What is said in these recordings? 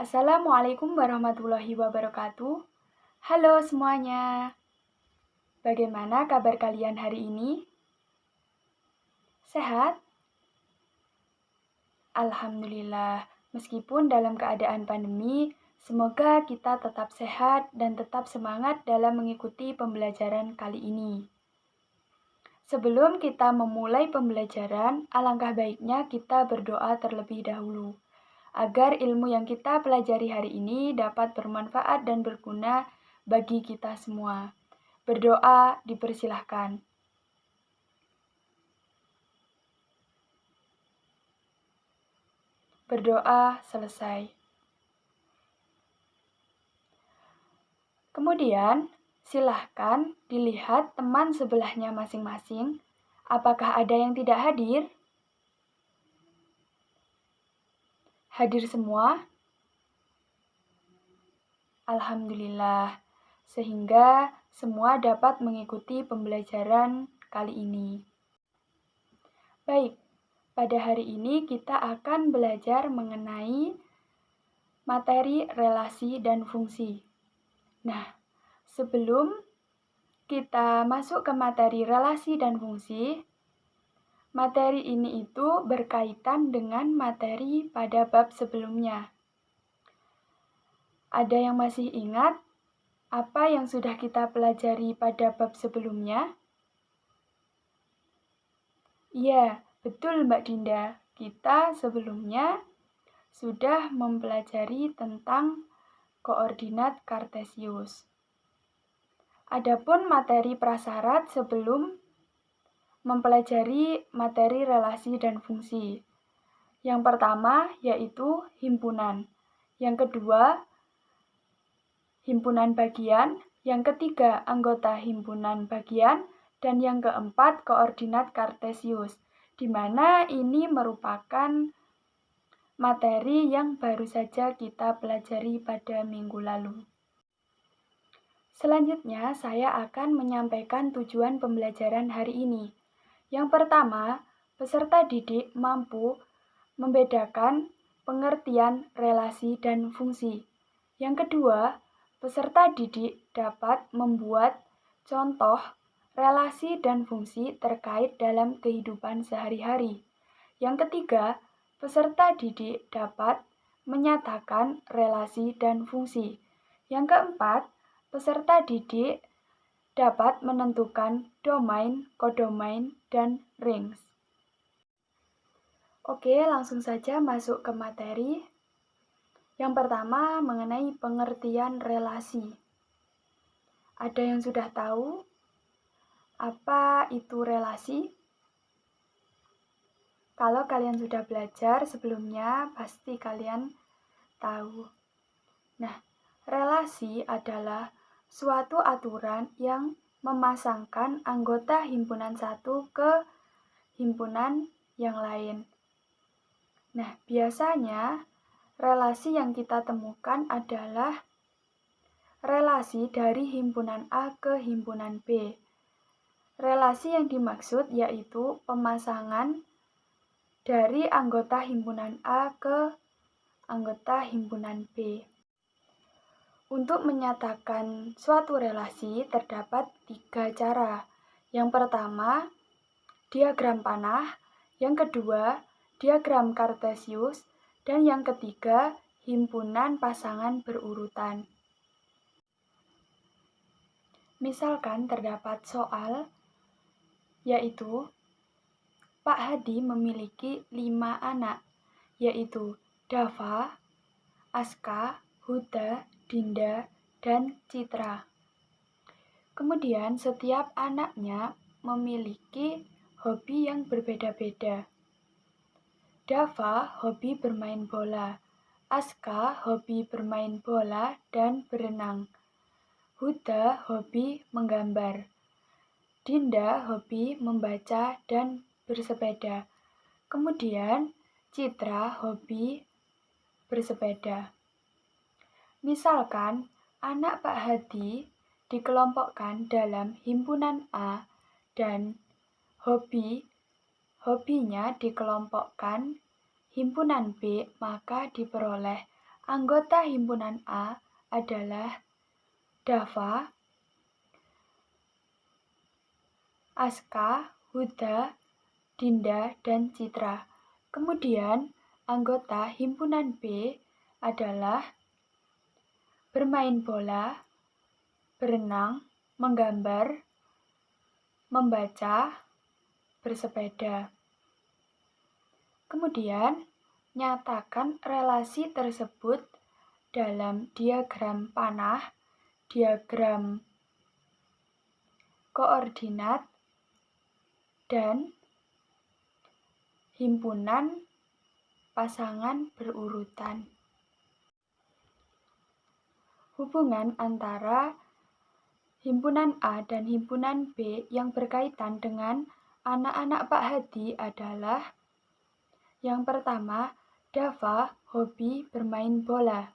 Assalamualaikum warahmatullahi wabarakatuh. Halo semuanya, bagaimana kabar kalian hari ini? Sehat? Alhamdulillah, meskipun dalam keadaan pandemi, semoga kita tetap sehat dan tetap semangat dalam mengikuti pembelajaran kali ini. Sebelum kita memulai pembelajaran, alangkah baiknya kita berdoa terlebih dahulu, agar ilmu yang kita pelajari hari ini dapat bermanfaat dan berguna bagi kita semua. Berdoa dipersilahkan. Berdoa selesai. Kemudian, silahkan dilihat teman sebelahnya masing-masing. Apakah ada yang tidak hadir? Hadir semua? Alhamdulillah, sehingga semua dapat mengikuti pembelajaran kali ini. Baik, pada hari ini kita akan belajar mengenai materi relasi dan fungsi. Nah, sebelum kita masuk ke materi relasi dan fungsi, materi ini itu berkaitan dengan materi pada bab sebelumnya. Ada yang masih ingat apa yang sudah kita pelajari pada bab sebelumnya? Iya, betul Mbak Dinda. Kita sebelumnya sudah mempelajari tentang koordinat Kartesius. Adapun materi prasyarat sebelum mempelajari materi relasi dan fungsi. Yang pertama yaitu himpunan. Yang kedua, himpunan bagian. Yang ketiga, anggota himpunan bagian. Dan yang keempat, koordinat Kartesius, di mana ini merupakan materi yang baru saja kita pelajari pada minggu lalu. Selanjutnya, saya akan menyampaikan tujuan pembelajaran hari ini. Yang pertama, peserta didik mampu membedakan pengertian relasi dan fungsi. Yang kedua, peserta didik dapat membuat contoh relasi dan fungsi terkait dalam kehidupan sehari-hari. Yang ketiga, peserta didik dapat menyatakan relasi dan fungsi. Yang keempat, peserta didik dapat menentukan domain, kodomain, dan rings. Oke, langsung saja masuk ke materi. Yang pertama, mengenai pengertian relasi. Ada yang sudah tahu apa itu relasi? Kalau kalian sudah belajar sebelumnya, pasti kalian tahu. Nah, relasi adalah suatu aturan yang memasangkan anggota himpunan satu ke himpunan yang lain. Nah, biasanya relasi yang kita temukan adalah relasi dari himpunan A ke himpunan B. Relasi yang dimaksud yaitu pemasangan dari anggota himpunan A ke anggota himpunan B. Untuk menyatakan suatu relasi terdapat 3 cara. Yang pertama, diagram panah. Yang kedua, diagram Kartesius. Dan yang ketiga, himpunan pasangan berurutan. Misalkan terdapat soal, yaitu Pak Hadi memiliki 5 anak, yaitu Dava, Aska, Huda, Dinda, dan Citra. Kemudian setiap anaknya memiliki hobi yang berbeda-beda. Dava hobi bermain bola, Aska hobi bermain bola dan berenang, Huda hobi menggambar, Dinda hobi membaca dan bersepeda. Kemudian Citra hobi bersepeda. Misalkan anak Pak Hadi dikelompokkan dalam himpunan A dan hobinya dikelompokkan himpunan B, maka diperoleh Anggota himpunan A adalah Dava, Aska, Huda, Dinda, dan Citra. Kemudian, anggota himpunan B adalah bermain bola, berenang, menggambar, membaca, bersepeda. Kemudian, nyatakan relasi tersebut dalam diagram panah, diagram koordinat, dan himpunan pasangan berurutan. Hubungan antara himpunan A dan himpunan B yang berkaitan dengan anak-anak Pak Hadi adalah yang pertama, Dava hobi bermain bola.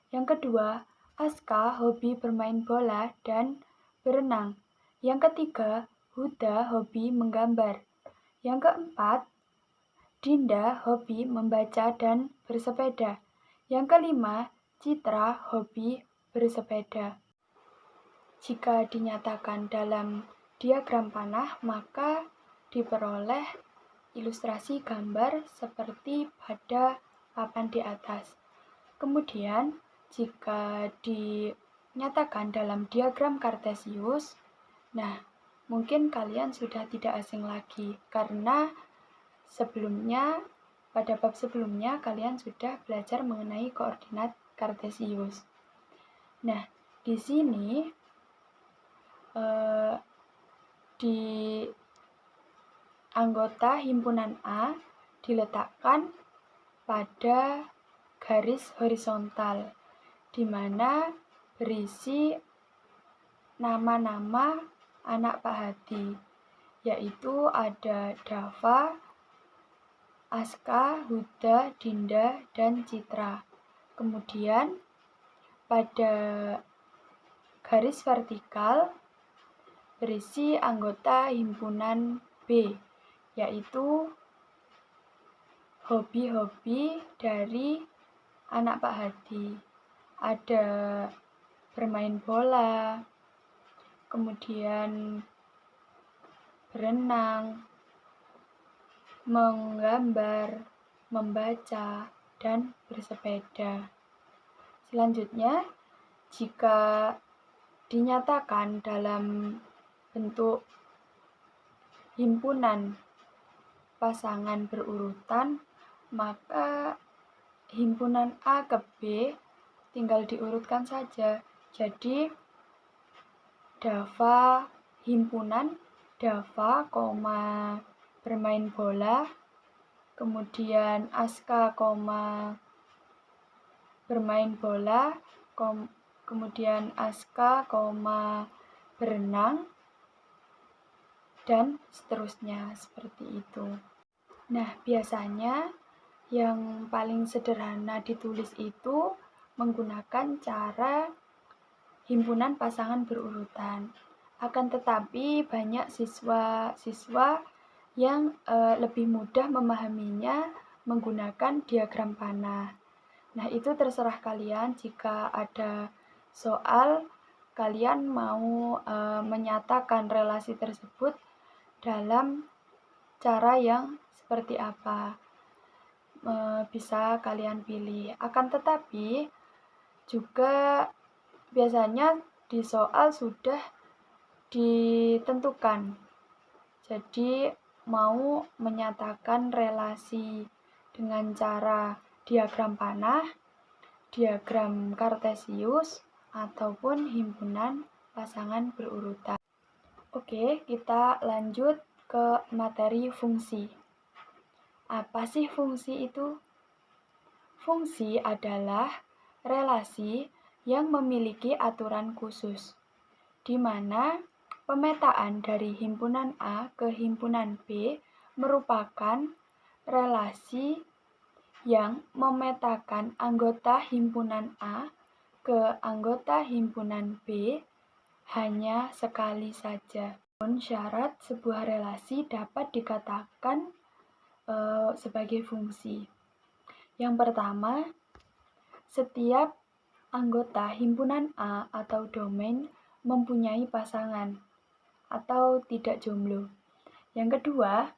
Yang kedua, Aska hobi bermain bola dan berenang. Yang ketiga, Huda hobi menggambar. Yang keempat, Dinda hobi membaca dan bersepeda. Yang kelima, Citra hobi bersepeda. Jika dinyatakan dalam diagram panah, maka diperoleh ilustrasi gambar seperti pada papan di atas. Kemudian, jika dinyatakan dalam diagram kartesius, nah, mungkin kalian sudah tidak asing lagi karena sebelumnya, pada bab sebelumnya kalian sudah belajar mengenai koordinat kartesius. Nah, di sini di anggota himpunan A diletakkan pada garis horizontal, di mana berisi nama-nama anak Pak Hadi, yaitu ada Dava, Aska, Huda, Dinda, dan Citra. Kemudian pada garis vertikal berisi anggota himpunan B, yaitu hobi-hobi dari anak Pak Hadi. Ada bermain bola, kemudian berenang, menggambar, membaca, dan bersepeda. Selanjutnya, jika dinyatakan dalam bentuk himpunan pasangan berurutan, maka himpunan A ke B tinggal diurutkan saja. Jadi, Dava himpunan Dava, bermain bola, kemudian Aska, bermain bola, kemudian Aska, berenang, dan seterusnya seperti itu. Nah, biasanya yang paling sederhana ditulis itu menggunakan cara himpunan pasangan berurutan. Akan tetapi banyak siswa-siswa yang lebih mudah memahaminya menggunakan diagram panah. Nah, itu terserah kalian. Jika ada soal, kalian mau menyatakan relasi tersebut dalam cara yang seperti apa, bisa kalian pilih. Akan tetapi juga biasanya di soal sudah ditentukan. Jadi mau menyatakan relasi dengan cara diagram panah, diagram kartesius, ataupun himpunan pasangan berurutan. Oke, kita lanjut ke materi fungsi. Apa sih fungsi itu? Fungsi adalah relasi yang memiliki aturan khusus, di mana pemetaan dari himpunan A ke himpunan B merupakan relasi yang memetakan anggota himpunan A ke anggota himpunan B hanya sekali saja. Syarat sebuah relasi dapat dikatakan sebagai fungsi. Yang pertama, Setiap anggota himpunan A atau domain mempunyai pasangan atau tidak jomblo. Yang kedua,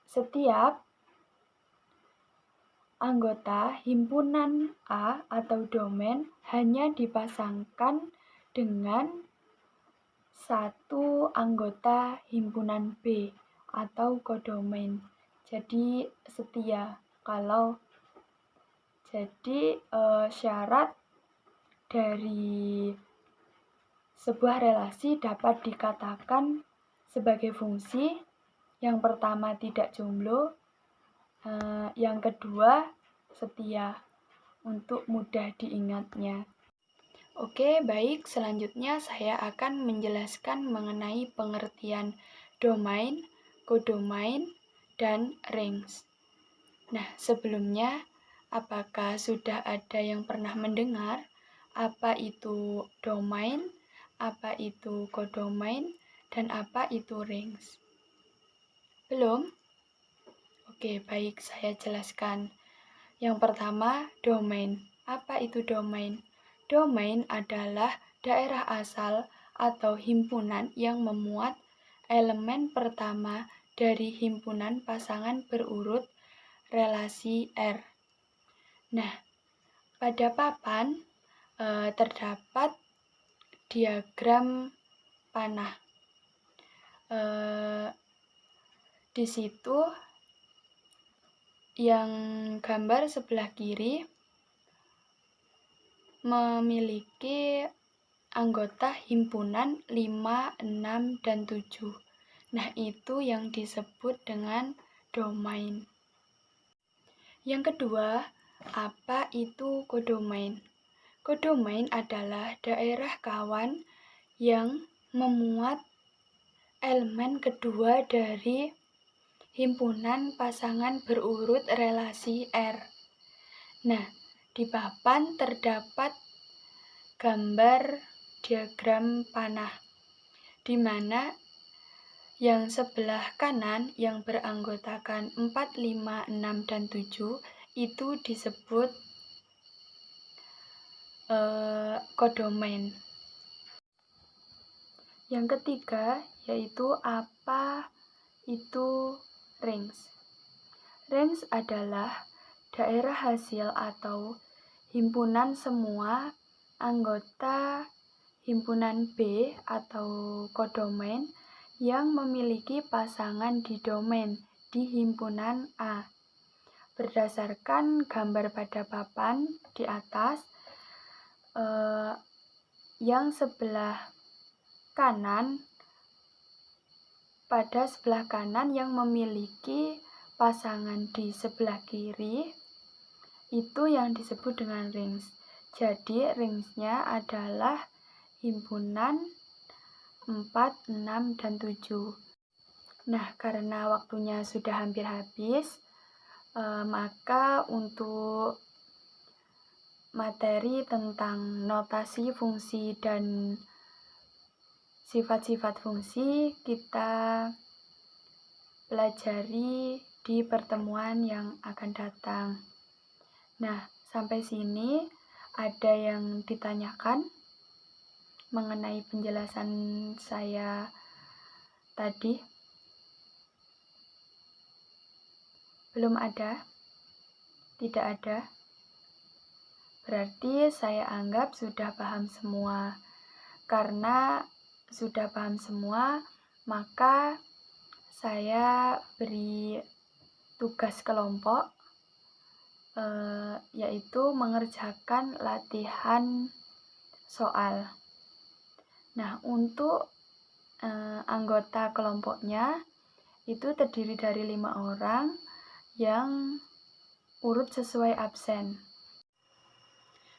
setiap anggota himpunan A atau domain hanya dipasangkan dengan satu anggota himpunan B atau kodomain. Jadi setia. Syarat dari sebuah relasi dapat dikatakan sebagai fungsi. Yang pertama tidak jomblo, yang kedua setia, untuk mudah diingatnya. Oke, baik. Selanjutnya saya akan menjelaskan mengenai pengertian domain, kodomain, dan range. Nah, sebelumnya, apakah sudah ada yang pernah mendengar apa itu domain, apa itu kodomain, dan apa itu range? Belum? Oke, baik, saya jelaskan. Yang pertama, domain. Apa itu domain? Domain adalah daerah asal atau himpunan yang memuat elemen pertama dari himpunan pasangan berurut relasi R. Nah, pada papan terdapat diagram panah. Di situ yang gambar sebelah kiri memiliki anggota himpunan 5, 6, dan 7. Nah, itu yang disebut dengan domain. Yang kedua, apa itu kodomain? Kodomain adalah daerah kawan yang memuat elemen kedua dari himpunan pasangan berurut relasi R. Nah, di papan terdapat gambar diagram panah, di mana yang sebelah kanan yang beranggotakan 4, 5, 6, dan 7 itu disebut kodomain. Yang ketiga yaitu apa itu range. Range adalah daerah hasil atau himpunan semua anggota himpunan B atau kodomain yang memiliki pasangan di domain di himpunan A. Berdasarkan gambar pada papan di atas, yang sebelah kanan, pada sebelah kanan yang memiliki pasangan di sebelah kiri, itu yang disebut dengan range. Jadi range-nya adalah himpunan 4, 6, dan 7. Nah, karena waktunya sudah hampir habis, maka untuk materi tentang notasi fungsi dan sifat-sifat fungsi kita pelajari di pertemuan yang akan datang. Nah, sampai sini ada yang ditanyakan mengenai penjelasan saya tadi? Belum ada? Tidak ada? Berarti saya anggap sudah paham semua. Karena sudah paham semua, maka saya beri tugas kelompok, yaitu mengerjakan latihan soal. Nah, untuk anggota kelompoknya itu terdiri dari 5 orang yang urut sesuai absen.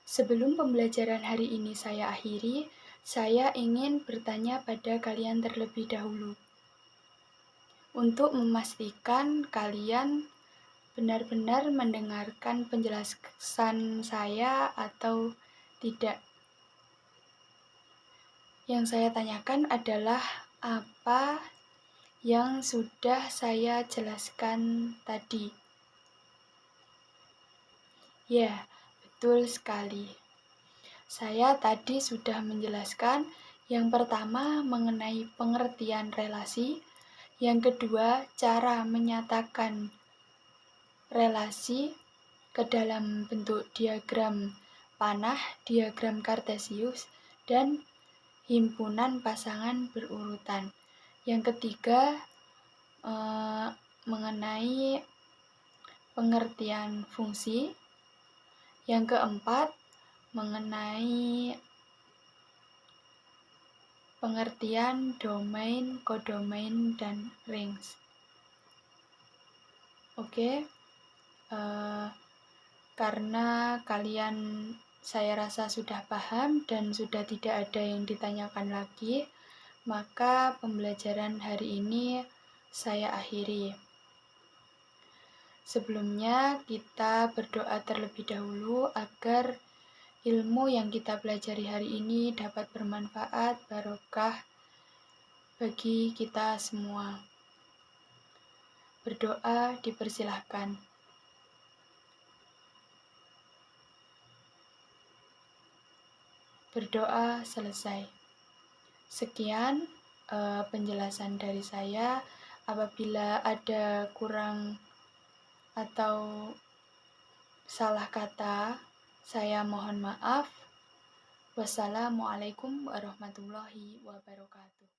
Sebelum pembelajaran hari ini saya akhiri, saya ingin bertanya pada kalian terlebih dahulu. Untuk memastikan kalian benar-benar mendengarkan penjelasan saya atau tidak. Yang saya tanyakan adalah apa yang sudah saya jelaskan tadi. Ya, Betul sekali. Saya tadi sudah menjelaskan yang pertama mengenai pengertian relasi, yang kedua cara menyatakan relasi ke dalam bentuk diagram panah, diagram Kartesius, dan himpunan pasangan berurutan. Yang ketiga mengenai pengertian fungsi. Yang keempat mengenai pengertian domain, kodomain, dan rings. Oke, karena kalian saya rasa sudah paham dan sudah tidak ada yang ditanyakan lagi, maka pembelajaran hari ini saya akhiri. Sebelumnya kita berdoa terlebih dahulu agar ilmu yang kita pelajari hari ini dapat bermanfaat, barokah bagi kita semua. Berdoa dipersilahkan. Berdoa selesai. Sekian penjelasan dari saya. Apabila ada kurang atau salah kata, saya mohon maaf. Wassalamualaikum warahmatullahi wabarakatuh.